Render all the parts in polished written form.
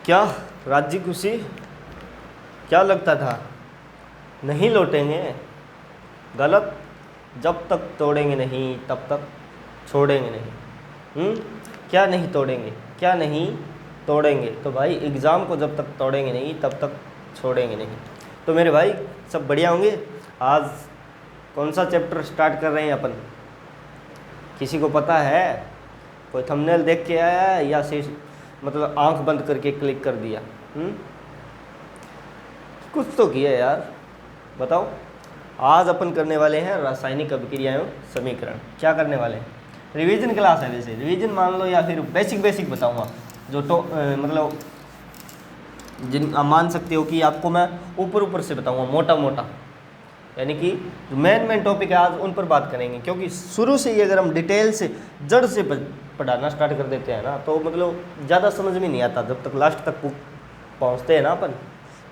क्या राज्य खुशी, क्या लगता था नहीं लौटेंगे? गलत। जब तक तोड़ेंगे नहीं तब तक छोड़ेंगे नहीं। क्या नहीं तोड़ेंगे, क्या नहीं तोड़ेंगे? तो भाई एग्ज़ाम को जब तक तोड़ेंगे नहीं तब तक छोड़ेंगे नहीं। तो मेरे भाई सब बढ़िया होंगे। आज कौन सा चैप्टर स्टार्ट कर रहे हैं अपन? किसी को पता है? कोई थंबनेल देख के आया है या सिर्फ मतलब आंख बंद करके क्लिक कर दिया? कुछ तो किया यार, बताओ। आज अपन करने वाले हैं रासायनिक अभिक्रिया एवं समीकरण। क्या करने वाले हैं? रिवीजन क्लास है, वैसे रिवीजन मान लो या फिर बेसिक बताऊंगा जो मतलब जिन आप मान सकते हो कि आपको मैं ऊपर से बताऊंगा, मोटा, यानी कि जो मेन टॉपिक है आज उन पर बात करेंगे। क्योंकि शुरू से ही अगर हम डिटेल से जड़ से पढ़ाना स्टार्ट कर देते हैं ना तो मतलब ज़्यादा समझ में नहीं आता जब तक लास्ट तक पहुँचते हैं ना अपन।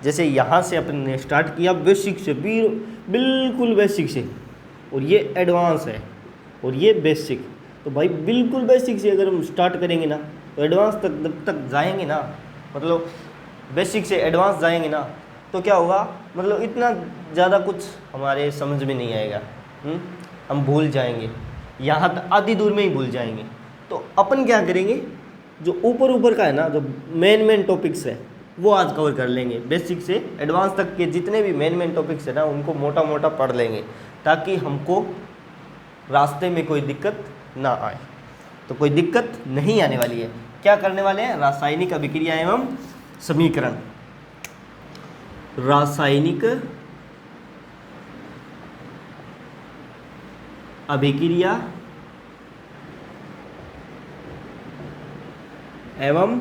जैसे यहाँ से अपन ने स्टार्ट किया बेसिक से, बिल्कुल बेसिक से, और ये एडवांस है और ये बेसिक। तो भाई बिल्कुल बेसिक से अगर हम स्टार्ट करेंगे ना तो एडवांस तक जब तक जाएंगे ना, मतलब बेसिक से एडवांस जाएंगे ना तो क्या होगा, मतलब इतना ज़्यादा कुछ हमारे समझ में नहीं आएगा। हम भूल जाएंगे, यहाँ तक आधी दूर में ही भूल जाएंगे। तो अपन क्या करेंगे, जो ऊपर का है ना, जो मेन टॉपिक्स है वो आज कवर कर लेंगे। बेसिक से एडवांस तक के जितने भी मेन टॉपिक्स है ना उनको मोटा पढ़ लेंगे ताकि हमको रास्ते में कोई दिक्कत ना आए। तो कोई दिक्कत नहीं आने वाली है। क्या करने वाले हैं? रासायनिक अभिक्रिया एवं समीकरण। रासायनिक अभिक्रिया एवं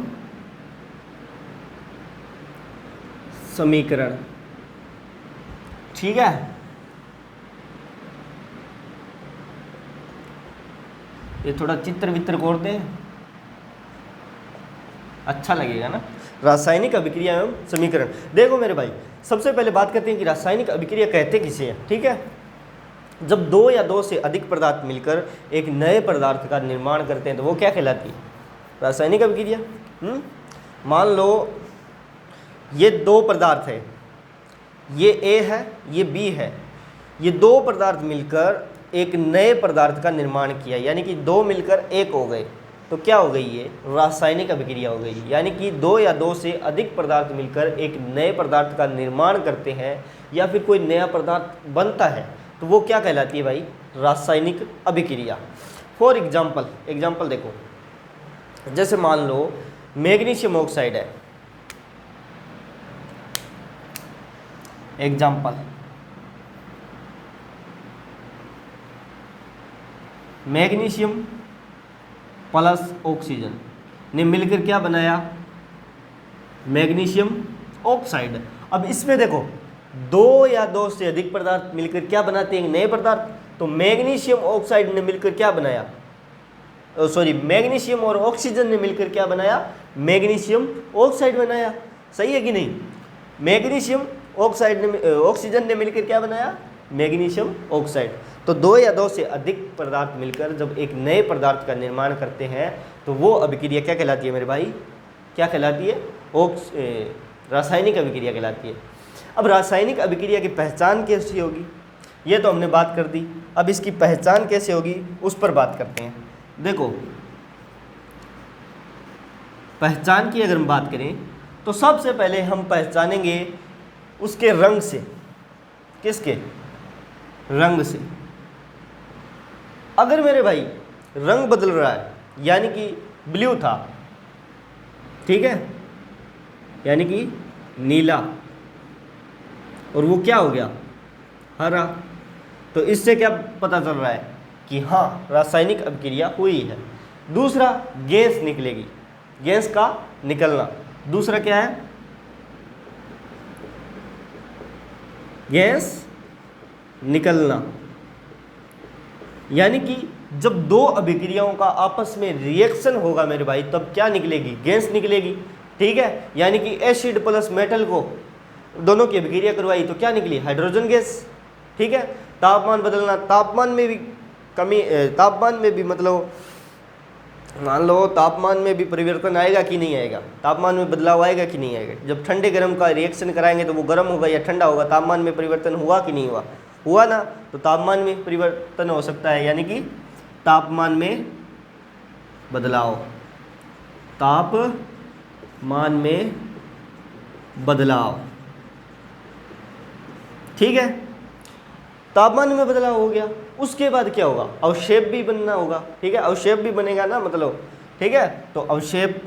समीकरण। ठीक है, ये थोड़ा चित्र कोड दें, अच्छा लगेगा ना। रासायनिक अभिक्रिया एवं समीकरण। देखो मेरे भाई, सबसे पहले बात करते हैं कि रासायनिक अभिक्रिया कहते किसे हैं। ठीक है, जब दो या दो से अधिक पदार्थ मिलकर एक नए पदार्थ का निर्माण करते हैं तो वो क्या कहलाती है? रासायनिक अभिक्रिया। मान लो ये दो पदार्थ है, ये ए है, ये बी है। ये दो पदार्थ मिलकर एक नए पदार्थ का निर्माण किया, यानी कि दो मिलकर एक हो गए। तो क्या हो गई? ये रासायनिक अभिक्रिया हो गई। यानी कि दो या दो से अधिक पदार्थ मिलकर एक नए पदार्थ का निर्माण करते हैं या फिर कोई नया पदार्थ बनता है तो वो क्या कहलाती है भाई? रासायनिक अभिक्रिया। फॉर एग्जाम्पल देखो, जैसे मान लो मैग्नीशियम ऑक्साइड है। एग्जाम्पल, मैग्नीशियम प्लस ऑक्सीजन ने मिलकर क्या बनाया? Magnesium oxide. अब इसमें देखो, दो या दो से अधिक पदार्थ मिलकर क्या बनाते हैं? नए पदार्थ। तो मैग्नीशियम ऑक्साइड ने मिलकर क्या बनाया? मैग्नीशियम और ऑक्सीजन ने मिलकर क्या बनाया? मैग्नीशियम ऑक्साइड बनाया। सही है कि नहीं? मैग्नीशियम ऑक्साइड ने ऑक्सीजन ने मिलकर क्या बनाया? Magnesium oxide. तो दो या दो से अधिक पदार्थ मिलकर जब एक नए पदार्थ का निर्माण करते हैं तो वो अभिक्रिया क्या कहलाती है मेरे भाई? क्या कहलाती है? रासायनिक अभिक्रिया कहलाती है। अब रासायनिक अभिक्रिया की पहचान कैसी होगी ये तो हमने बात कर दी। अब इसकी पहचान कैसे होगी उस पर बात करते हैं। देखो, पहचान की अगर हम बात करें तो सबसे पहले हम पहचानेंगे उसके रंग से। किसके? रंग से। अगर मेरे भाई रंग बदल रहा है, यानी कि ब्लू था, ठीक है, यानी कि नीला, और वो क्या हो गया? हरा, तो इससे क्या पता चल रहा है कि हाँ रासायनिक अभिक्रिया हुई है। दूसरा, गैस निकलेगी, गैस का निकलना। दूसरा क्या है? गैस निकलना, यानी कि जब दो अभिक्रियाओं का आपस में रिएक्शन होगा मेरे भाई तब क्या निकलेगी? गैस निकलेगी। ठीक है, यानी कि एसिड प्लस मेटल को दोनों की अभिक्रिया करवाई तो क्या निकली? Hydrogen gas. ठीक है, तापमान बदलना, तापमान में भी कमी, तापमान में भी मतलब मान लो तापमान में भी परिवर्तन आएगा कि नहीं आएगा, तापमान में बदलाव आएगा कि नहीं आएगा। जब ठंडे गर्म का रिएक्शन कराएंगे तो वो गर्म होगा या ठंडा होगा, तापमान में परिवर्तन हुआ कि नहीं हुआ, हुआ ना। तो तापमान में परिवर्तन हो सकता है, यानी कि तापमान में बदलाव, तापमान में बदलाव, ठीक है। तापमान में बदलाव हो गया, उसके बाद क्या होगा, अवक्षेप भी बनना होगा, ठीक है। अवक्षेप भी बनेगा ना, मतलब, ठीक है। तो अवक्षेप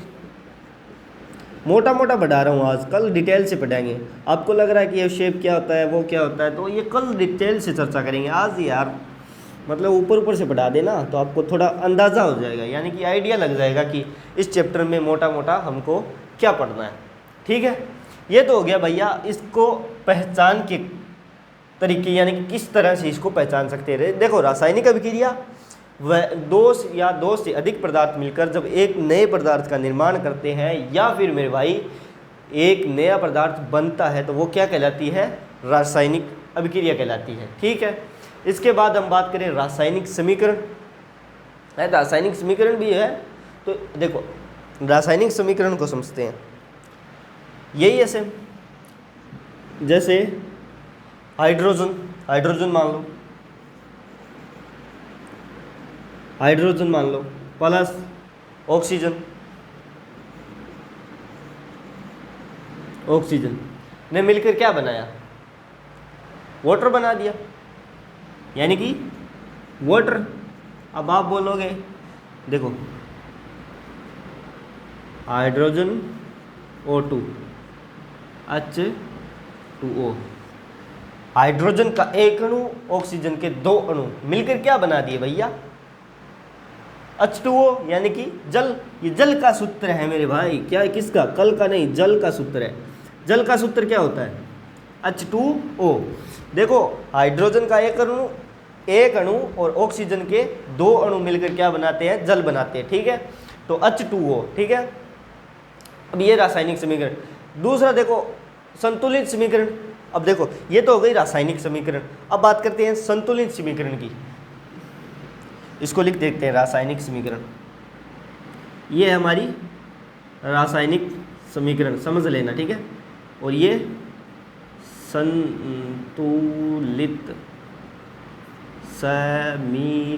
मोटा मोटा बढ़ा रहा हूँ, आज कल डिटेल से पढ़ाएंगे। आपको लग रहा है कि अवक्षेप क्या होता है, वो क्या होता है, तो ये कल डिटेल से चर्चा करेंगे। आज यार मतलब ऊपर ऊपर से पढ़ा देना तो आपको थोड़ा अंदाज़ा हो जाएगा, यानी कि आइडिया लग जाएगा कि इस चैप्टर में मोटा मोटा हमको क्या पढ़ना है, ठीक है। ये तो हो गया भैया इसको पहचान के तरीके, यानी कि किस तरह से इसको पहचान सकते रहे। देखो रासायनिक अभिक्रिया वह दो से अधिक पदार्थ मिलकर जब एक नए पदार्थ का निर्माण करते हैं, या फिर मेरे भाई एक नया पदार्थ बनता है, तो वो क्या कहलाती है, रासायनिक अभिक्रिया कहलाती है, ठीक है। इसके बाद हम बात करें रासायनिक समीकरण। रासायनिक समीकरण भी है, तो देखो रासायनिक समीकरण को समझते हैं। यही है सेम, जैसे हाइड्रोजन मान लो प्लस ऑक्सीजन ने मिलकर क्या बनाया, वाटर बना दिया, यानी कि वाटर। अब आप बोलोगे देखो हाइड्रोजन O2 H2O, हाइड्रोजन का एक अणु ऑक्सीजन के दो अणु मिलकर क्या बना दिए भैया, H2O, यानी कि जल। ये जल का सूत्र है मेरे भाई, क्या है, किसका, कल का नहीं, जल का सूत्र है। जल का सूत्र क्या होता है, H2O। देखो हाइड्रोजन का एक अणु और ऑक्सीजन के दो अणु मिलकर क्या बनाते हैं, जल बनाते हैं, ठीक है। तो H2O, ठीक है। अब ये रासायनिक समीकरण। दूसरा देखो संतुलित समीकरण। अब देखो ये तो हो गई रासायनिक समीकरण, अब बात करते हैं संतुलित समीकरण की। इसको लिख देखते हैं, रासायनिक समीकरण। ये है हमारी रासायनिक समीकरण, समझ लेना, ठीक है। और ये संतुलित समीकरण,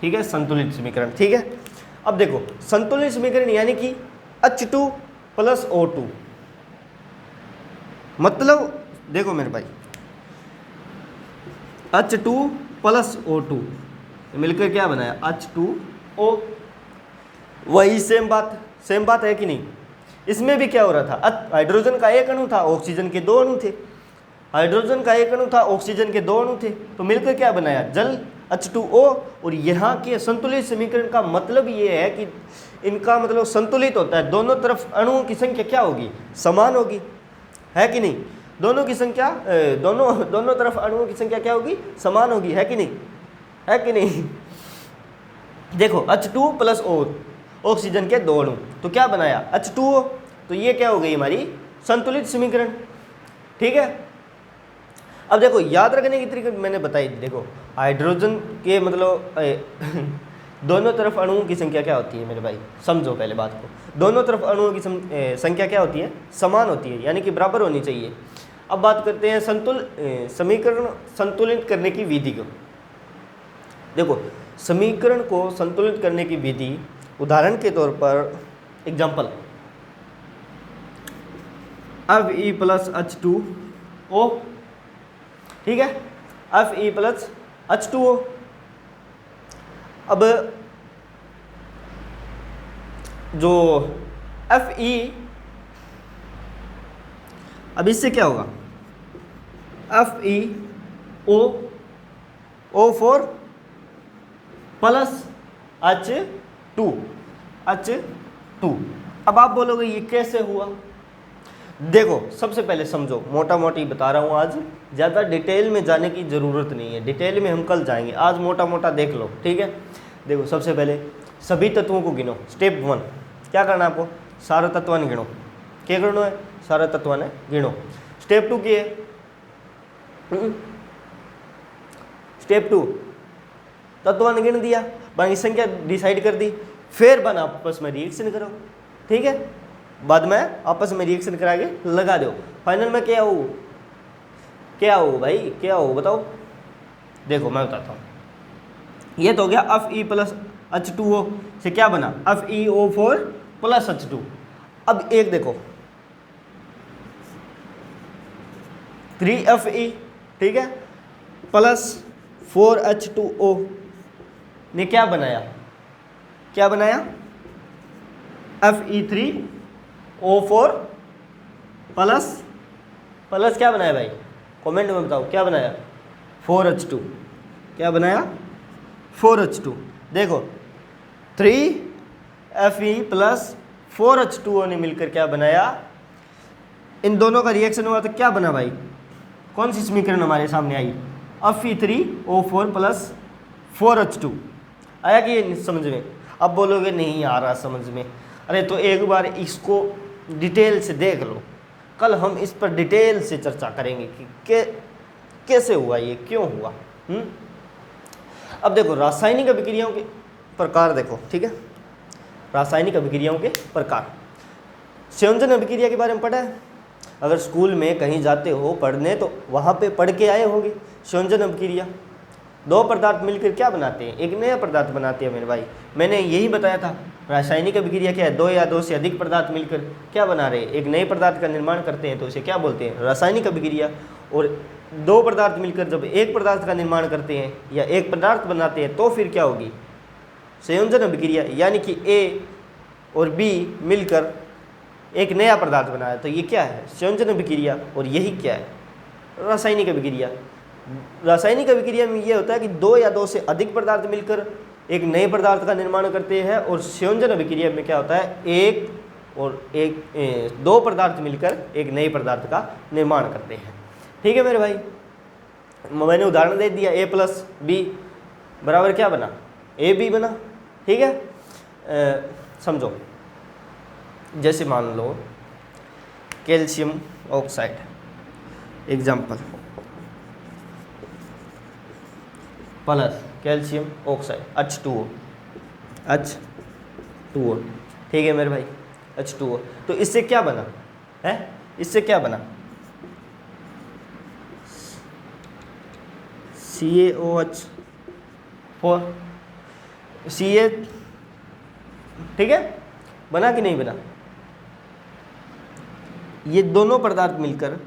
ठीक है, संतुलित समीकरण, ठीक है। अब देखो संतुलित समीकरण यानी कि H2 प्लस O2, मतलब देखो मेरे भाई H2 प्लस O2 मिलकर क्या बनाया, H2O। वही सेम बात है कि नहीं। इसमें भी क्या हो रहा था, हाइड्रोजन का एक अणु था, ऑक्सीजन के दो अणु थे, हाइड्रोजन का एक अणु था, ऑक्सीजन के दो अणु थे, तो मिलकर क्या बनाया, जल, H2O। और यहाँ के संतुलित समीकरण का मतलब ये है कि इनका मतलब संतुलित होता है, दोनों तरफ अणुओं की संख्या क्या होगी, समान होगी, है कि नहीं। दोनों की संख्या दोनों तरफ अणुओं की संख्या क्या होगी, समान होगी, है कि नहीं, है कि नहीं। देखो H2 प्लस O, ऑक्सीजन के दो अणु, तो क्या बनाया, H2O। तो ये क्या हो गई हमारी संतुलित समीकरण, ठीक है। अब देखो याद रखने की तरीके मैंने बताई। देखो हाइड्रोजन के मतलब दोनों तरफ अणुओं की संख्या क्या होती है मेरे भाई, समझो पहले बात को। दोनों तरफ अणुओं की संख्या क्या होती है, समान होती है, यानी कि बराबर होनी चाहिए। अब बात करते हैं समीकरण संतुलित करने की विधि को। देखो समीकरण को संतुलित करने की विधि, उदाहरण के तौर पर एग्जाम्पल, Fe प्लस H2O, ठीक है, Fe प्लस H2O। अब जो Fe, अब इससे क्या होगा, FeO, O4 प्लस H2। अब आप बोलोगे ये कैसे हुआ। देखो सबसे पहले समझो, मोटा मोटी बता रहा हूँ आज, ज़्यादा डिटेल में जाने की ज़रूरत नहीं है, डिटेल में हम कल जाएंगे, आज मोटा मोटा देख लो, ठीक है। देखो सबसे पहले सभी तत्वों को गिनो। स्टेप 1 क्या करना है आपको, सारे तत्व ने गिनो। क्या करना है, सारे तत्व ने गिनो। स्टेप 2 क्या है, स्टेप 2 तत्व ने गिन दिया, बाकी संख्या डिसाइड कर दी, फिर बन आपस में रिएक्शन करो, ठीक है, बाद में आपस में रिएक्शन करा के लगा दो, फाइनल में क्या हो, क्या हो भाई, क्या हो बताओ। देखो मैं बताता हूँ, ये तो हो गया Fe प्लस H2O से क्या बना, FeO4 प्लस H2। अब एक देखो 3Fe, ठीक है, प्लस 4H2O ने क्या बनाया, क्या बनाया, Fe3O4 प्लस प्लस क्या बनाया भाई, कमेंट में बताओ क्या बनाया, 4H2, क्या बनाया 4H2। देखो 3Fe प्लस 4H2O ने मिलकर क्या बनाया, इन दोनों का रिएक्शन हुआ तो क्या बना भाई, कौन सी समीकरण हमारे सामने आई, Fe3O4 प्लस 4H2। आया कि ये समझ में। अब बोलोगे नहीं आ रहा समझ में, अरे तो एक बार इसको डिटेल से देख लो, कल हम इस पर डिटेल से चर्चा करेंगे कि कैसे हुआ ये, क्यों हुआ। अब देखो रासायनिक अभिक्रियाओं के प्रकार देखो, ठीक है, रासायनिक अभिक्रियाओं के प्रकार। संयोजन अभिक्रिया के बारे में पढ़ा है, अगर स्कूल में कहीं जाते हो पढ़ने तो वहाँ पे पढ़ के आए होंगे। संयोजन अभिक्रिया, दो पदार्थ मिलकर क्या बनाते हैं, एक नया पदार्थ बनाते हैं मेरे भाई। मैंने यही बताया था, रासायनिक अभिक्रिया क्या है, दो या दो से अधिक पदार्थ मिलकर क्या बना रहे हैं, एक नए पदार्थ का निर्माण करते हैं, तो उसे क्या बोलते हैं, रासायनिक अभिक्रिया। और दो पदार्थ मिलकर जब एक पदार्थ का निर्माण करते हैं या एक पदार्थ बनाते हैं तो फिर क्या होगी, संयोजन अभिक्रिया, यानी कि ए और बी मिलकर एक नया पदार्थ बनाया, तो ये क्या है, संयोजन अभिक्रिया। और यही क्या है, रासायनिक अभिक्रिया। रासायनिक अभिक्रिया में ये होता है कि दो या दो से अधिक पदार्थ मिलकर एक नए पदार्थ का निर्माण करते हैं, और संयोजन अभिक्रिया में क्या होता है, एक और एक दो पदार्थ मिलकर एक नए पदार्थ का निर्माण करते हैं। ठीक है मेरे भाई, मैंने उदाहरण दे दिया, ए प्लस बी बराबर क्या बना, ए बी बना। ठीक है, समझो, जैसे मान लो calcium oxide, example, plus calcium oxide H2O, H2O, ठीक है मेरे भाई, H2O। तो इससे क्या बना है, इससे क्या बना, CaOH4, Ca, ठीक है, बना कि नहीं बना। ये दोनों पदार्थ मिलकर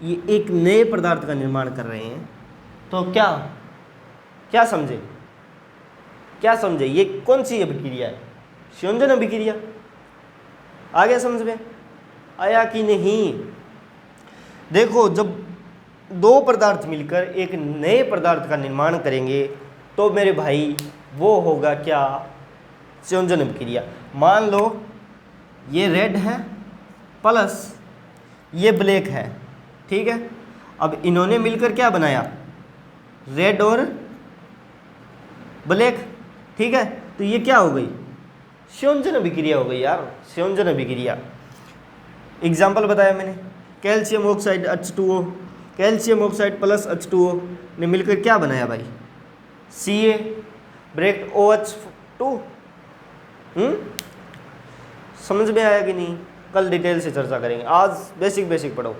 ये एक नए पदार्थ का निर्माण कर रहे हैं, तो क्या क्या समझे, क्या समझे, ये कौन सी अभिक्रिया है, संयोजन अभिक्रिया। आ गया समझ में, आया कि नहीं। देखो जब दो पदार्थ मिलकर एक नए पदार्थ का निर्माण करेंगे तो मेरे भाई वो होगा क्या, संयोजन अभिक्रिया। मान लो ये रेड है प्लस ये ब्लैक है, ठीक है, अब इन्होंने मिलकर क्या बनाया, रेड और ब्लैक, ठीक है, तो ये क्या हो गई, संयोजन अभिक्रिया हो गई यार, संयोजन अभिक्रिया। एग्जाम्पल बताया मैंने, calcium oxide H2O, calcium oxide plus H2O ने मिलकर क्या बनाया भाई, Ca ब्रैकेट OH2। समझ में आया कि नहीं, कल डिटेल से चर्चा करेंगे, आज बेसिक बेसिक पढ़ो,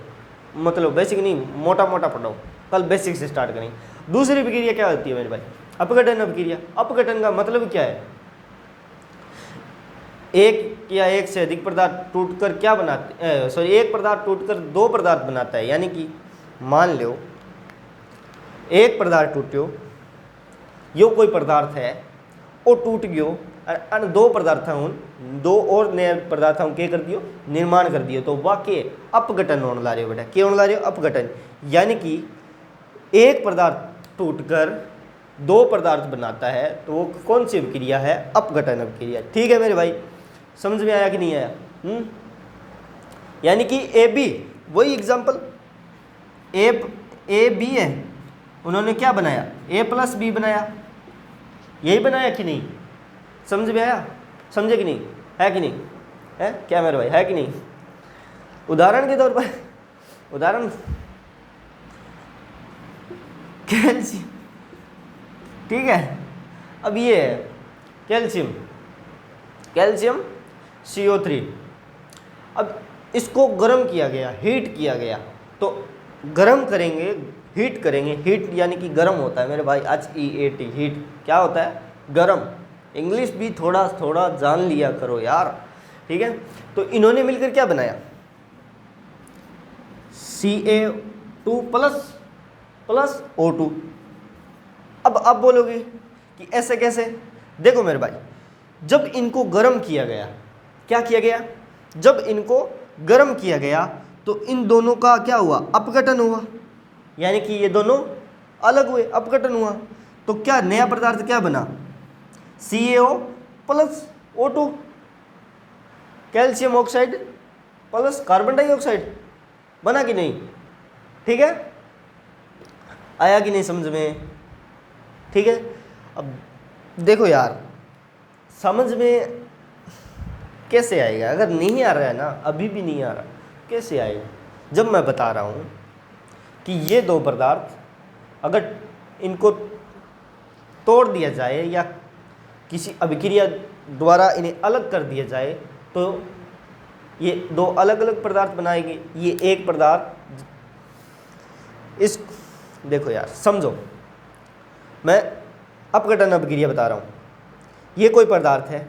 मतलब बेसिक नहीं मोटा मोटा पढ़ो, कल बेसिक से स्टार्ट करेंगे। दूसरी अभिक्रिया क्या होती है मेरे भाई, अपघटन अभिक्रिया। अपघटन का मतलब क्या है, एक या एक से अधिक पदार्थ टूटकर क्या बनाते, सॉरी एक पदार्थ टूटकर दो पदार्थ बनाता है। यानी कि मान लो एक पदार्थ टूट्यो, यो कोई पदार्थ है वो टूट गयो, और दो पदार्थ उन दो और नए पदार्थ के कर दियो, निर्माण कर दियो, तो वाक्य अपघटन होने ला रहे हो बेटा, क्या होने ला रहे हो, अपघटन। यानी कि एक पदार्थ टूटकर दो पदार्थ बनाता है, तो वो कौन सी अभिक्रिया है, अपघटन अभिक्रिया। ठीक है मेरे भाई, समझ में आया कि नहीं आया। यानी कि ए बी, वही एग्जाम्पल, ए बी है, उन्होंने क्या बनाया, ए प्लस बी बनाया, यही बनाया कि नहीं, समझ में आया, समझे कि नहीं, है कि नहीं, है क्या मेरे भाई, है कि नहीं। उदाहरण के तौर पर, उदाहरण कैल्शियम, ठीक है, अब ये है कैल्शियम, कैल्शियम CO3। अब इसको गर्म किया गया, हीट किया गया, तो गर्म करेंगे, हीट करेंगे, हीट यानी कि गर्म होता है मेरे भाई, HEAT, हीट क्या होता है, गर्म। इंग्लिश भी थोड़ा थोड़ा जान लिया करो यार, ठीक है। तो इन्होंने मिलकर क्या बनाया, Ca2 प्लस O2। अब आप बोलोगे कि ऐसे कैसे, देखो मेरे भाई, जब इनको गर्म किया गया, क्या किया गया, जब इनको गर्म किया गया तो इन दोनों का क्या हुआ, अपघटन हुआ, यानी कि ये दोनों अलग हुए, अपघटन हुआ। तो क्या नया पदार्थ क्या बना, CaO plus O2, calcium oxide plus carbon dioxide बना कि नहीं, ठीक है, आया कि नहीं समझ में, ठीक है। अब देखो यार, समझ में कैसे आएगा, अगर नहीं आ रहा है ना, अभी भी नहीं आ रहा, कैसे आएगा, जब मैं बता रहा हूँ कि ये दो पदार्थ अगर इनको तोड़ दिया जाए या किसी अभिक्रिया द्वारा इन्हें अलग कर दिया जाए तो ये दो अलग अलग पदार्थ बनाएंगे। ये एक पदार्थ, इस देखो यार समझो, मैं अपघटन अभिक्रिया बता रहा हूँ, ये कोई पदार्थ है,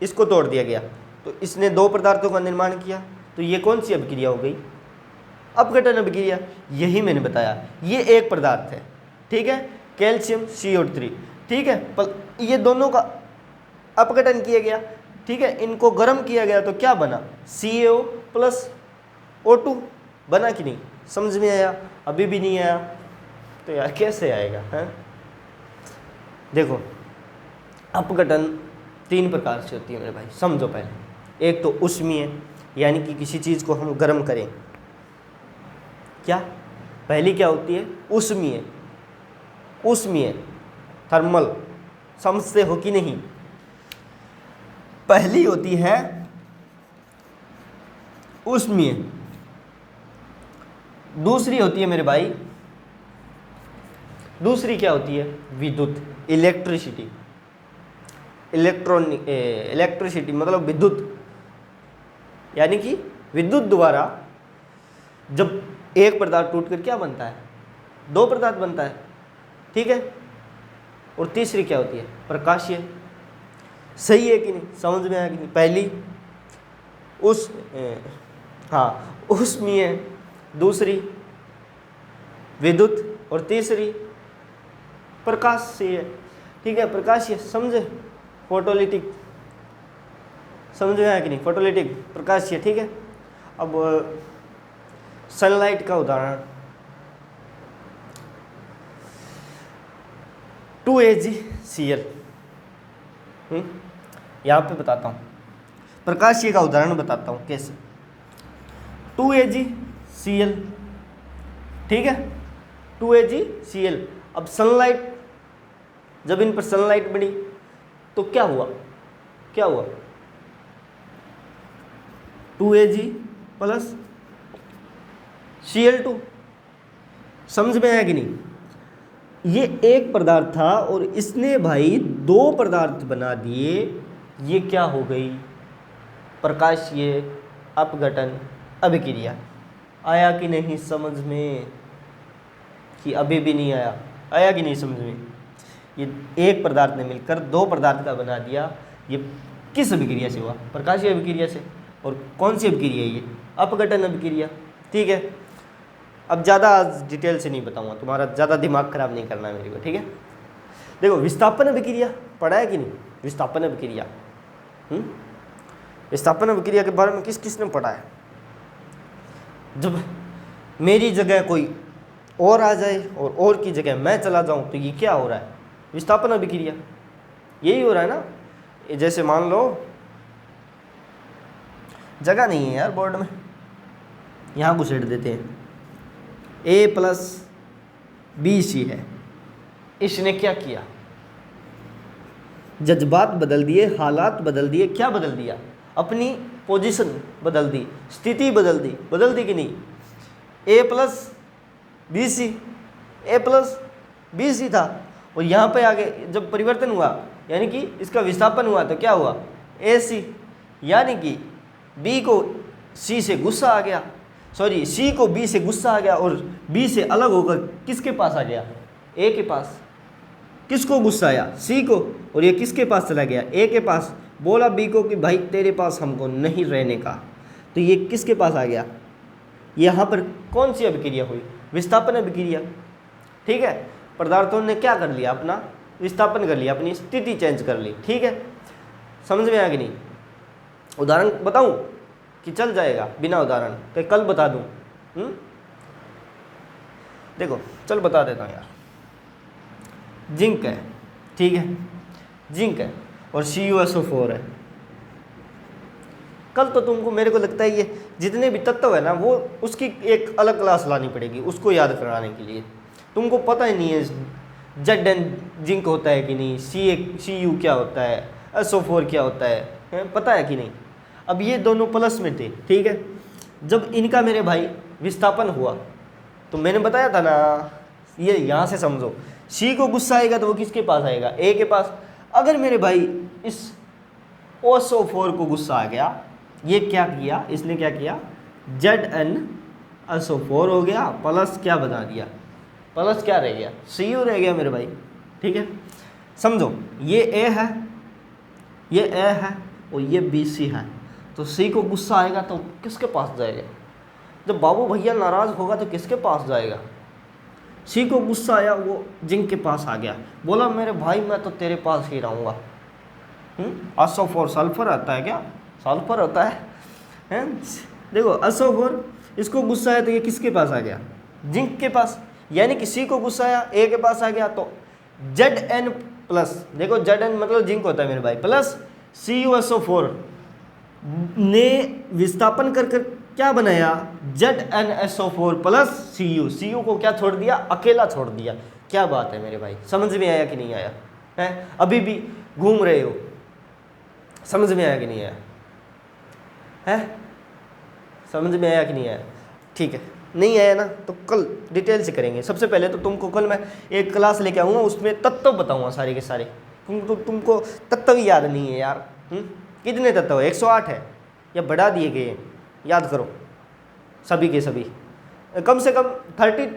इसको तोड़ दिया गया तो इसने दो पदार्थों का निर्माण किया, तो ये कौन सी अभिक्रिया हो गई, अपघटन अभिक्रिया। यही मैंने बताया, ये एक पदार्थ है, ठीक है, कैल्शियम CO3, ठीक है, ये दोनों का अपघटन किया गया, ठीक है, इनको गर्म किया गया तो क्या बना, CaO प्लस O2 बना कि नहीं, समझ में आया, अभी भी नहीं आया, तो यार कैसे आएगा, है। देखो अपघटन तीन प्रकार से होती है मेरे भाई, समझो पहले। एक तो ऊष्मीय, यानी कि किसी चीज़ को हम गर्म करें, क्या पहली क्या होती है, ऊष्मीय, ऊष्मीय थर्मल, समझते हो कि नहीं, पहली होती है ऊष्मीय, दूसरी होती है मेरे भाई, दूसरी क्या होती है, विद्युत, इलेक्ट्रिसिटी, इलेक्ट्रिसिटी मतलब विद्युत, यानी कि विद्युत द्वारा जब एक पदार्थ टूटकर क्या बनता है, दो पदार्थ बनता है, ठीक है। और तीसरी क्या होती है, प्रकाशीय। सही है कि नहीं, समझ में आया कि नहीं, पहली ऊष्मीय, दूसरी विद्युत और तीसरी प्रकाशीय, ठीक है, प्रकाशीय, समझे, फोटोलिटिक, समझ में आया कि नहीं, फोटोलिटिक, प्रकाशीय, ठीक है। अब सनलाइट का उदाहरण, 2AgCl, यहाँ पे बताता हूँ, प्रकाशीय का उदाहरण बताता हूँ कैसे, 2AgCl, ठीक है, 2AgCl। अब सनलाइट, जब इन पर सनलाइट पड़ी तो क्या हुआ, क्या हुआ, 2Ag प्लस Cl2, समझ में आया कि नहीं। ये एक पदार्थ था और इसने भाई दो पदार्थ बना दिए, ये क्या हो गई, प्रकाशीय अपघटन अभिक्रिया। आया कि नहीं समझ में, कि अभी भी नहीं आया, आया कि नहीं समझ में। ये एक पदार्थ ने मिलकर दो पदार्थ का बना दिया, ये किस अभिक्रिया से हुआ, प्रकाशीय अभिक्रिया से। और कौन सी अभिक्रिया है ये, अपघटन अभिक्रिया, ठीक है। अब ज़्यादा डिटेल से नहीं बताऊंगा, तुम्हारा ज़्यादा दिमाग खराब नहीं करना है मेरे को, ठीक है। देखो विस्थापन अभिक्रिया पढ़ा है कि नहीं, विस्थापन अभिक्रिया, विस्थापन अभिक्रिया के बारे में किस किस ने पढ़ा है। जब मेरी जगह कोई और आ जाए और की जगह मैं चला जाऊं तो ये क्या हो रहा है, विस्थापन अभिक्रिया, यही हो रहा है ना। जैसे मान लो, जगह नहीं है यार बोर्ड में, यहाँ घुसेड़ देते हैं, A प्लस BC है, इसने क्या किया, जज्बात बदल दिए, हालात बदल दिए, क्या बदल दिया, अपनी पोजीशन बदल दी, स्थिति बदल दी, बदल दी कि नहीं। A plus BC, A plus BC था और यहाँ पे आगे जब परिवर्तन हुआ यानी कि इसका विस्थापन हुआ तो क्या हुआ, AC, यानी कि B को C से गुस्सा आ गया, सॉरी C को B से गुस्सा आ गया और B से अलग होकर किसके पास आ गया, A के पास। किसको गुस्सा आया, C को, और ये किसके पास चला गया, A के पास। बोला B को कि भाई तेरे पास हमको नहीं रहने का, तो ये किसके पास आ गया, यहाँ पर कौन सी अभिक्रिया हुई, विस्थापन अभिक्रिया। ठीक है, पदार्थों ने क्या कर लिया, अपना विस्थापन कर लिया, अपनी स्थिति चेंज कर ली। ठीक है, समझ में आया कि नहीं। उदाहरण बताऊं कि चल जाएगा बिना उदाहरण तो कल बता दूं। देखो चल बता देता हूँ यार। जिंक है, ठीक है, जिंक है और CuSO4 है। कल तो तुमको, मेरे को लगता है ये जितने भी तत्व है ना, वो उसकी एक अलग क्लास लानी पड़ेगी उसको याद कराने के लिए। तुमको पता ही नहीं है Zn जिंक होता है कि नहीं, Cu क्या होता है, SO4 क्या होता है, पता है कि नहीं। अब ये दोनों प्लस में थे, ठीक है। जब इनका मेरे भाई विस्थापन हुआ तो मैंने बताया था ना, ये यहाँ से समझो, C को गुस्सा आएगा तो वो किसके पास आएगा, A के पास। अगर मेरे भाई इस SO4 को गुस्सा आ गया, ये क्या किया, इसने क्या किया, ZnSO4 हो गया, प्लस क्या बना दिया, प्लस क्या रह गया, Cu रह गया मेरे भाई। ठीक है, समझो, ये A है, ये A है और ये BC है, तो C को गुस्सा आएगा तो किसके पास जाएगा, जब बाबू भैया नाराज़ होगा तो किसके पास जाएगा। C को गुस्सा आया, वो जिंक के पास आ गया, बोला मेरे भाई मैं तो तेरे पास ही रहूँगा। SO4 सल्फर आता है क्या, सल्फर होता है। देखो SO4, इसको गुस्सा आया तो ये किसके पास आ गया, जिंक के पास, यानी कि C को गुस्सा आया A के पास आ गया, तो Zn प्लस, देखो Zn मतलब जिंक होता है मेरे भाई, प्लस CuSO4 ने विस्थापन कर कर क्या बनाया, ZnSO4 प्लस Cu को क्या छोड़ दिया, अकेला छोड़ दिया। क्या बात है मेरे भाई, समझ में आया कि नहीं आया है, अभी भी घूम रहे हो, समझ में आया कि नहीं आया है, समझ में आया कि नहीं आया। ठीक है, नहीं आया ना तो कल डिटेल से करेंगे। सबसे पहले तो तुमको कल मैं एक क्लास लेके आऊँगा, उसमें तत्व बताऊँगा सारे के सारे। तुमको तत्व ही याद नहीं है यार। कितने तत्व है, 108 है या बढ़ा दिए गए, याद करो सभी के सभी, कम से कम 30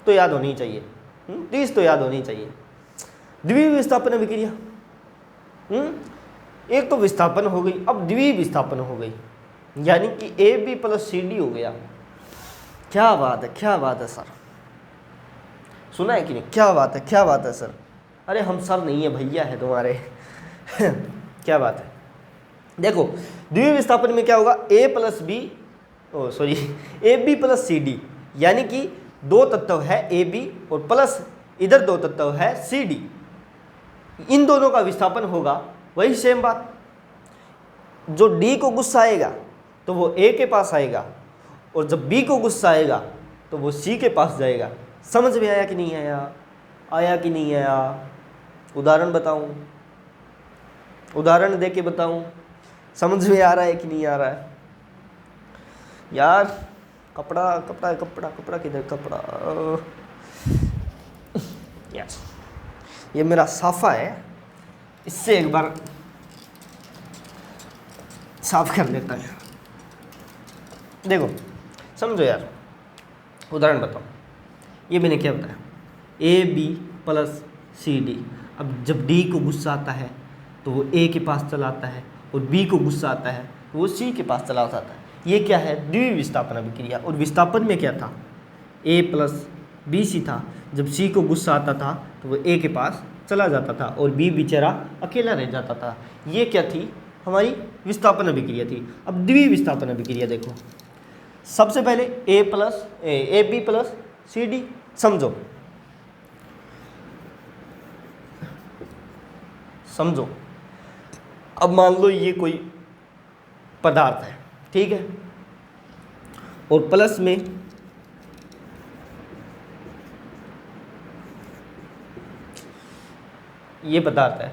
तो याद होनी चाहिए, 30 तो याद होनी चाहिए। द्वितीय विस्थापन अभिक्रिया, एक तो विस्थापन हो गई, अब द्वितीय विस्थापन हो गई, यानी कि AB प्लस CD हो गया। क्या बात है, क्या बात है सर, सुना है कि नहीं, क्या बात है, क्या बात है सर। अरे हम सर नहीं है, भैया है तुम्हारे। क्या बात है। देखो द्वितीय विस्थापन में क्या होगा, A plus B, sorry AB plus CD, यानी कि दो तत्व है AB और प्लस इधर दो तत्व है CD, इन दोनों का विस्थापन होगा। वही सेम बात, जो D को गुस्सा आएगा तो वो A के पास आएगा, और जब B को गुस्सा आएगा तो वो C के पास जाएगा। समझ में आया कि नहीं आया, आया कि नहीं आया। उदाहरण बताऊं, उदाहरण दे के बताऊं, समझ में आ रहा है कि नहीं आ रहा है यार। कपड़ा कपड़ा कपड़ा कपड़ा किधर, कपड़ा, यस, ये मेरा साफा है, इससे एक बार साफ कर लेता है। देखो समझो यार, उदाहरण बताओ, ये मैंने क्या बताया, AB प्लस CD। अब जब D को गुस्सा आता है तो वो A के पास चला आता है, और B को गुस्सा आता है तो वो C के पास चला जाता है। ये क्या है, द्वितीय विस्थापन अभिक्रिया। और विस्थापन में क्या था, A प्लस BC था। जब C को गुस्सा आता था तो वो A के पास चला जाता था और B बेचारा अकेला रह जाता था। ये क्या थी, हमारी विस्थापन अभिक्रिया थी। अब द्वितीय विस्थापन अभिक्रिया देखो, सबसे पहले AB प्लस CD, समझो समझो। अब मान लो ये कोई पदार्थ है, ठीक है, और प्लस में ये पदार्थ है,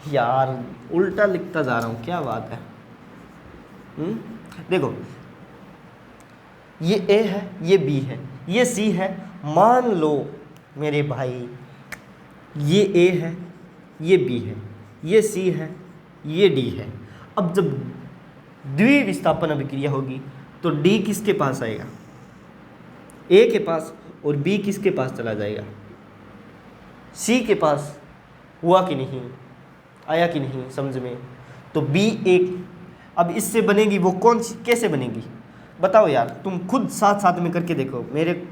यार उल्टा लिखता जा रहा हूँ, क्या बात है। देखो ये A है, ये B है, ये C है। मान लो मेरे भाई ये A है, ये बी है, ये सी है, ये डी है। अब जब द्विविस्थापन अभिक्रिया होगी तो डी किसके पास आएगा, ए के पास, और बी किसके पास चला जाएगा, सी के पास। हुआ कि नहीं, आया कि नहीं समझ में। तो बी एक, अब इससे बनेगी वो कौन सी, कैसे बनेगी बताओ यार, तुम खुद साथ साथ में करके देखो, मेरे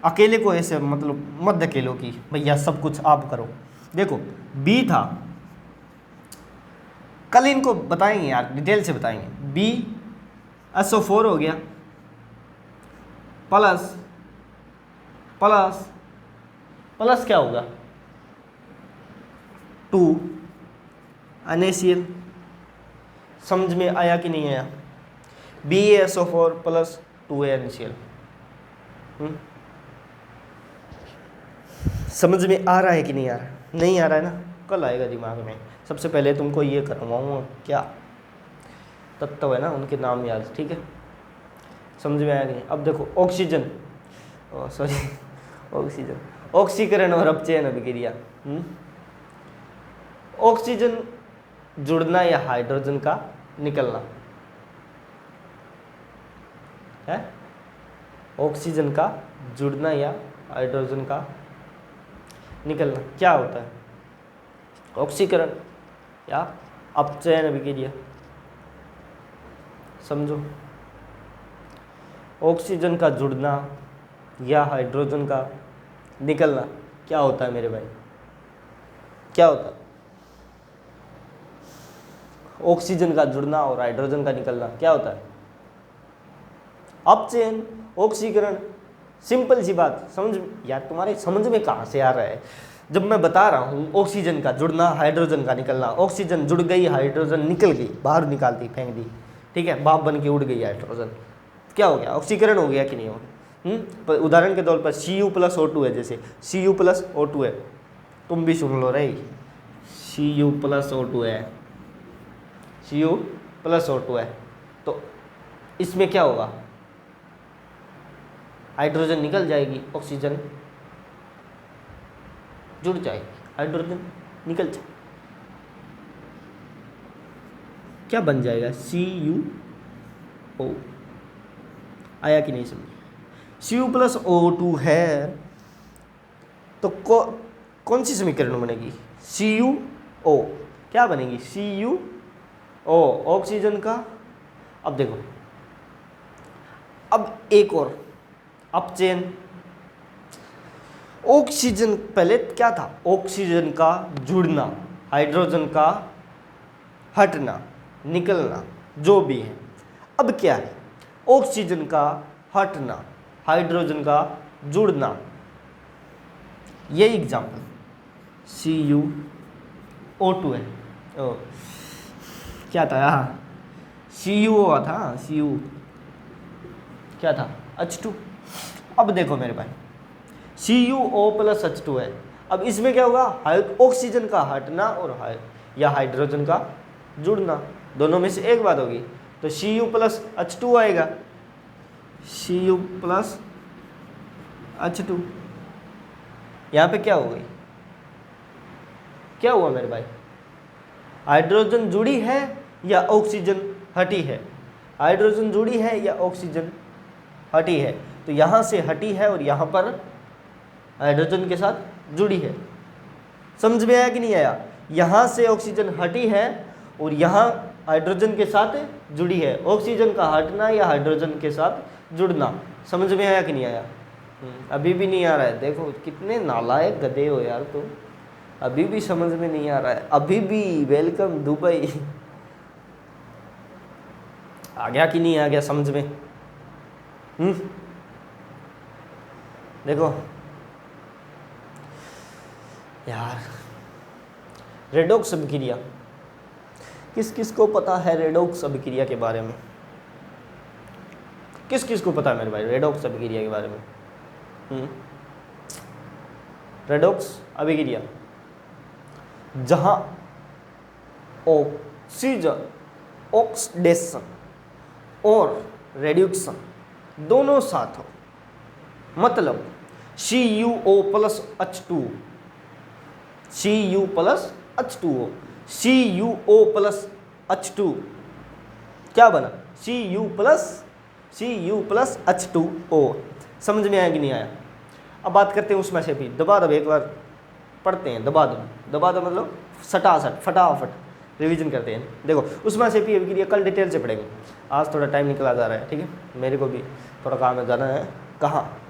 अकेले को ऐसे मतलब मत धकेलो कि भैया सब कुछ आप करो। देखो बी था, कल इनको बताएंगे यार, डिटेल से बताएंगे। बी SO4 हो गया, प्लस प्लस प्लस क्या होगा 2 NaCl। समझ में आया कि नहीं आया, BaSO4 प्लस 2A NaCl। समझ में आ रहा है कि नहीं आ रहा है, नहीं आ रहा है ना, कल आएगा दिमाग में। सबसे पहले तुमको ये करवाऊँगा, क्या तत्व है ना उनके नाम याद, ठीक है, समझ में आया कि नहीं। अब देखो ऑक्सीजन, सॉरी ऑक्सीजन, ऑक्सीकरण और अपचयन अभिक्रिया। ऑक्सीजन जुड़ना या हाइड्रोजन का निकलना है, ऑक्सीजन का जुड़ना या हाइड्रोजन का निकलना क्या होता है, ऑक्सीकरण या अपचयन अभिक्रिया। समझो, ऑक्सीजन का जुड़ना या हाइड्रोजन का निकलना क्या होता है मेरे भाई, क्या होता है, ऑक्सीजन का जुड़ना और हाइड्रोजन का निकलना क्या होता है, अपचयन, ऑक्सीकरण। सिंपल सी बात, समझ यार, तुम्हारे समझ में कहाँ से आ रहा है। जब मैं बता रहा हूँ ऑक्सीजन का जुड़ना हाइड्रोजन का निकलना, ऑक्सीजन जुड़ गई, हाइड्रोजन निकल गई, बाहर निकाल दी, फेंक दी, ठीक है, भाप बन के उड़ गई हाइड्रोजन, क्या हो गया, ऑक्सीकरण हो गया कि नहीं हो। उदाहरण के तौर पर Cu प्लस O2 है, जैसे Cu प्लस O2 है, तुम भी सुन लो रही, Cu प्लस O2 है, Cu प्लस O2 है, तो इसमें क्या होगा, हाइड्रोजन निकल जाएगी, ऑक्सीजन जुड़ जाएगी, हाइड्रोजन निकल जाए, क्या बन जाएगा, CuO। आया कि नहीं समझ। Cu प्लस O2 है तो कौन सी समीकरण बनेगी, CuO, क्या बनेगी, CuO, ऑक्सीजन का। अब देखो, अब एक और अपचयन, ऑक्सीजन पहले क्या था, ऑक्सीजन का जुड़ना, हाइड्रोजन का हटना, निकलना, जो भी है। अब क्या है, ऑक्सीजन का हटना, हाइड्रोजन का जुड़ना। ये एग्जाम्पल CuO2 है, क्या था यहाँ, CuO था, Cu क्या था, H2। अब देखो मेरे भाई, CuO प्लस H2 है, अब इसमें क्या होगा, ऑक्सीजन का हटना और या हाइड्रोजन का जुड़ना, दोनों में से एक बात होगी, तो Cu प्लस H2 आएगा, Cu प्लस H2। यहाँ पे क्या हो गई, क्या हुआ मेरे भाई, हाइड्रोजन जुड़ी है या ऑक्सीजन हटी है, हाइड्रोजन जुड़ी है या ऑक्सीजन हटी है, तो यहाँ से हटी है और यहाँ पर हाइड्रोजन के साथ जुड़ी है। समझ में आया कि नहीं आया, यहाँ से ऑक्सीजन हटी है और यहाँ हाइड्रोजन के साथ जुड़ी है, ऑक्सीजन का हटना या हाइड्रोजन के साथ जुड़ना। समझ में आया कि नहीं आया, अभी भी नहीं आ रहा है, देखो कितने नालायक गधे हो यार तुम, अभी भी समझ में नहीं आ रहा है, अभी भी। वेलकम दुबई, आ गया कि नहीं आ गया समझ में। देखो यार, रेडॉक्स अभिक्रिया, किस किस को पता है रेडॉक्स अभिक्रिया के बारे में, किस किस को पता है मेरे भाई रेडॉक्स अभिक्रिया के बारे में। रेडॉक्स अभिक्रिया जहां ऑक्सीजन ऑक्सीडेशन और रेड्यूक्शन दोनों साथ हो, मतलब CuO plus H2, Cu plus H2O, CuO plus H2 क्या बना, Cu प्लस H2O। समझ में आया कि नहीं आया? अब बात करते हैं उसमें से भी, दबा दब एक बार पढ़ते हैं, दबा दो मतलब सटासट फटाफट रिवीजन करते हैं। देखो उसमें से भी अभिक्रिया कल डिटेल से पढ़ेंगे, आज थोड़ा टाइम निकला जा रहा है, ठीक है, मेरे को भी थोड़ा काम है, जाना है कहाँ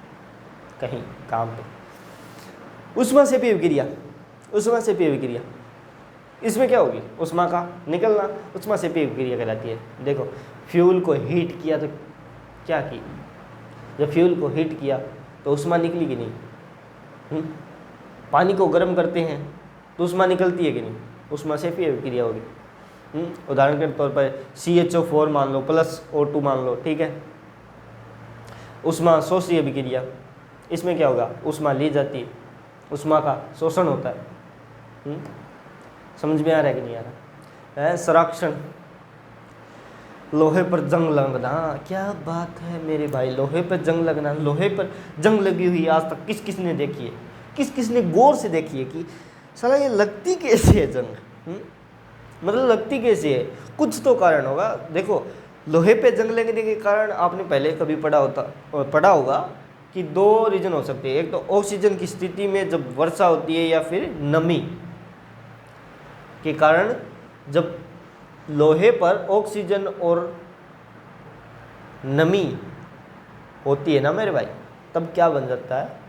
कहीं काम पे। उष्मा से भी अभिक्रिया, इसमें क्या होगी, उष्मा का निकलना, उष्मा से भी अभिक्रिया कहलाती है। देखो फ्यूल को हीट किया तो क्या की, जब फ्यूल को हीट किया तो उष्मा निकली कि नहीं? पानी को गर्म करते हैं तो उष्मा निकलती है कि नहीं? उष्मा से भी अभिक्रिया होगी। उदाहरण के तौर पर CHO4 मान लो प्लस O2 मान लो, ठीक है, उष्मा शोषी अभिक्रिया, इसमें क्या होगा, उष्मा ली जाती है, उष्मा का शोषण होता है। समझ में आ रहा है कि नहीं आ रहा है? संरक्षण, लोहे पर जंग लगना, क्या बात है मेरे भाई, लोहे पर जंग लगना, लोहे पर जंग लगी हुई आज तक किस किस ने देखी है, किस किस ने गौर से देखी है कि साला ये लगती कैसे है जंग, मतलब लगती कैसे है, कुछ तो कारण होगा। देखो लोहे पे जंग लगने के कारण आपने पहले कभी पढ़ा होगा कि 2 रीजन हो सकते हैं, एक तो ऑक्सीजन की स्थिति में जब वर्षा होती है, या फिर नमी के कारण जब लोहे पर ऑक्सीजन और नमी होती है ना मेरे भाई, तब क्या बन जाता है,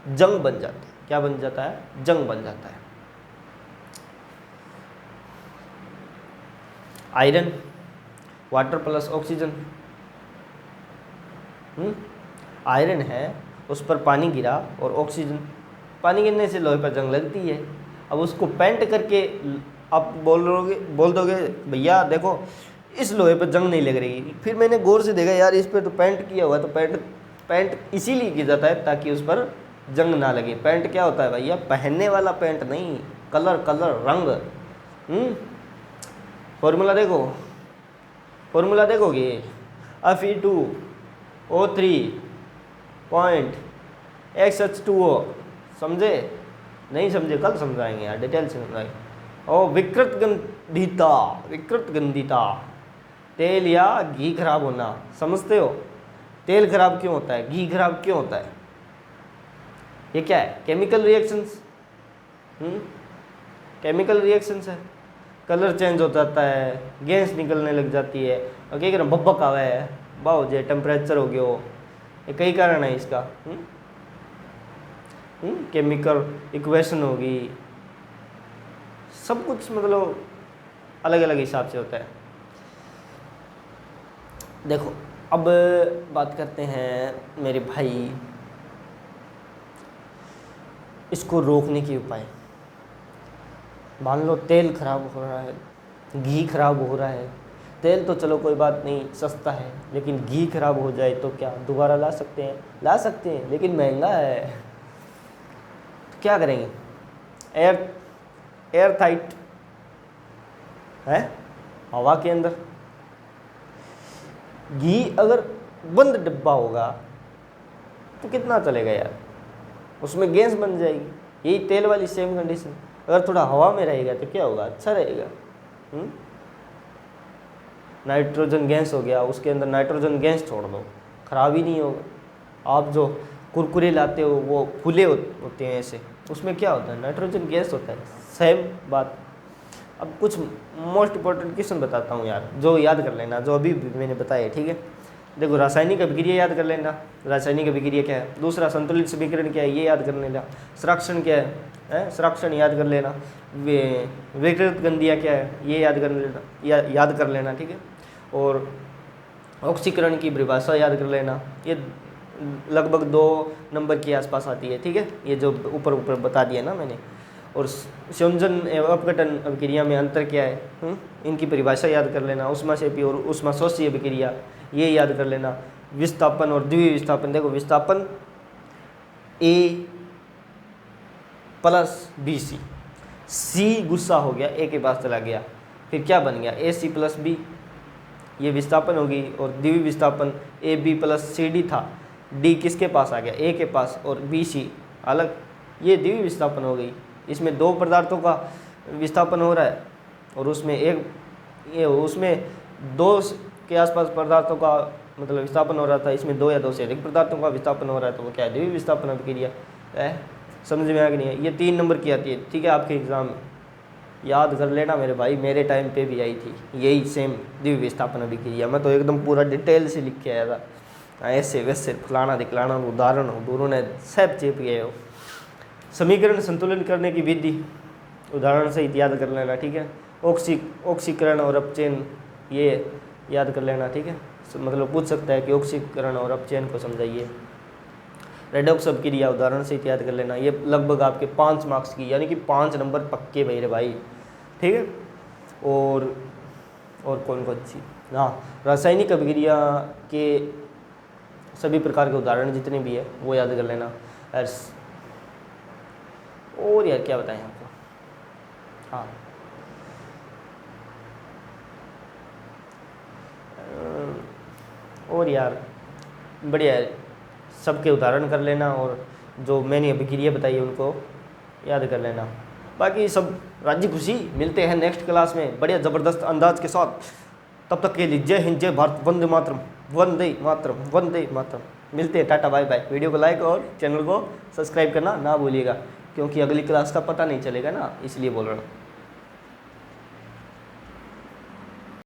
जंग बन जाता है। क्या बन जाता है? जंग बन जाता है। Iron, water plus oxygen, iron है, उस पर पानी गिरा और ऑक्सीजन, पानी गिरने से लोहे पर जंग लगती है। अब उसको पेंट करके आप बोल दोगे भैया देखो इस लोहे पर जंग नहीं लग रही, फिर मैंने गौर से देखा यार इस पर तो पेंट किया हुआ, तो पेंट इसीलिए किया जाता है ताकि उस पर जंग ना लगे। पेंट क्या होता है भैया, पहनने वाला पेंट नहीं, कलर रंग। फॉर्मूला देखोगे, Fe2O3.XH2O, समझे? नहीं समझे कल समझाएंगे यार, डिटेल से समझाएंगे। और विकृत गंधिता, तेल या घी खराब होना, समझते हो? तेल खराब क्यों होता है, घी खराब क्यों होता है? ये क्या है? केमिकल रिएक्शंस, केमिकल रिएक्शंस है, कलर चेंज हो जाता है, गैस निकलने लग जाती है, और क्या करें भब्बक आवा है, बाहो जे टेम्परेचर हो गया हो, ये कई कारण है इसका। केमिकल इक्वेशन होगी, सब कुछ मतलब अलग अलग हिसाब से होता है। देखो अब बात करते हैं मेरे भाई इसको रोकने के उपाय। मान लो तेल खराब हो रहा है, घी खराब हो रहा है, तेल तो चलो कोई बात नहीं सस्ता है, लेकिन घी खराब हो जाए तो क्या दोबारा ला सकते हैं? ला सकते हैं, लेकिन महंगा है, तो क्या करेंगे? एयर टाइट है, हवा के अंदर। घी अगर बंद डिब्बा होगा तो कितना चलेगा यार, उसमें गैस बन जाएगी। यही तेल वाली सेम कंडीशन, अगर थोड़ा हवा में रहेगा तो क्या होगा, अच्छा रहेगा। नाइट्रोजन गैस हो गया, उसके अंदर नाइट्रोजन गैस छोड़ दो, खराब ही नहीं होगा। आप जो कुरकुरे लाते हो वो फूले होते हैं ऐसे, उसमें क्या होता है, नाइट्रोजन गैस होता है, सेम बात। अब कुछ मोस्ट इम्पोर्टेंट क्वेश्चन बताता हूँ यार, जो याद कर लेना, जो अभी मैंने बताया, ठीक है। देखो रासायनिक अभिक्रिया याद कर लेना, रासायनिक अभिक्रिया क्या है, दूसरा संतुलित समीकरण क्या है ये याद कर लेना, संरक्षण क्या है, संरक्षण याद कर लेना, विकृत गंधिया क्या है ये याद कर लेना, ठीक है। और ऑक्सीकरण की परिभाषा याद कर लेना, ये लगभग 2 नंबर के आसपास आती है, ठीक है, ये जो ऊपर बता दिया ना मैंने। और संयोजन एवं अपघटन अभिक्रिया में अंतर क्या है, इनकी परिभाषा याद कर लेना। ऊष्माक्षेपी और ऊष्माशोषी अभिक्रिया ये याद कर लेना। विस्थापन और द्वितीय विस्थापन, देखो विस्थापन A प्लस BC, C गुस्सा हो गया, A के पास चला गया, फिर क्या बन गया AC प्लस B, ये विस्थापन होगी। और द्वितीय विस्थापन AB प्लस CD था, D किसके पास आ गया, A के पास, और BC अलग, ये द्वितीय विस्थापन हो गई। इसमें 2 पदार्थों का विस्थापन हो रहा है और उसमें 2 के आसपास पदार्थों का मतलब विस्थापन हो रहा था, इसमें 2 या 2 से अधिक पदार्थों का विस्थापन हो रहा है, तो वो क्या है, द्वितीय विस्थापन अभिक्रिया है। समझ में आ गई नहीं है? ये 3 नंबर की आती है, ठीक है, आपके एग्जाम में याद कर लेना मेरे भाई, मेरे टाइम पे भी आई थी यही सेम द्वितीय विस्थापन अभिक्रिया। मैं तो एकदम पूरा डिटेल से लिख के आया था, ऐसे वैसे फलाना दिखलाना, उदाहरण उन्होंने सब चेप गए हो। समीकरण संतुलन करने की विधि उदाहरण से याद कर लेना, ठीक है। ऑक्सीकरण और अपचयन ये याद कर लेना, ठीक है। मतलब पूछ सकता है कि ऑक्सीकरण और अपचयन को समझाइए। रेडॉक्स अभिक्रिया उदाहरण से याद कर लेना, ये लगभग आपके 5 मार्क्स की, यानी कि 5 नंबर पक्के मेरे भाई, ठीक है। और कौन कौन सी, हाँ, रासायनिक अभिक्रिया के सभी प्रकार के उदाहरण जितने भी है वो याद कर लेना। और यार क्या बताएं आपको, हाँ, और यार बढ़िया है, सबके उदाहरण कर लेना और जो मैंने अभिक्रिया बताई उनको याद कर लेना। बाकी सब राजी खुशी, मिलते हैं नेक्स्ट क्लास में बढ़िया ज़बरदस्त अंदाज के साथ। तब तक के लिए जय हिंद, जय भारत, वंदे मातरम, वंदे मातरम, वंदे मातरम। मिलते हैं, टाटा बाय बाय। वीडियो को लाइक और चैनल को सब्सक्राइब करना ना भूलिएगा, क्योंकि अगली क्लास का पता नहीं चलेगा ना, इसलिए बोल रहा हूँ।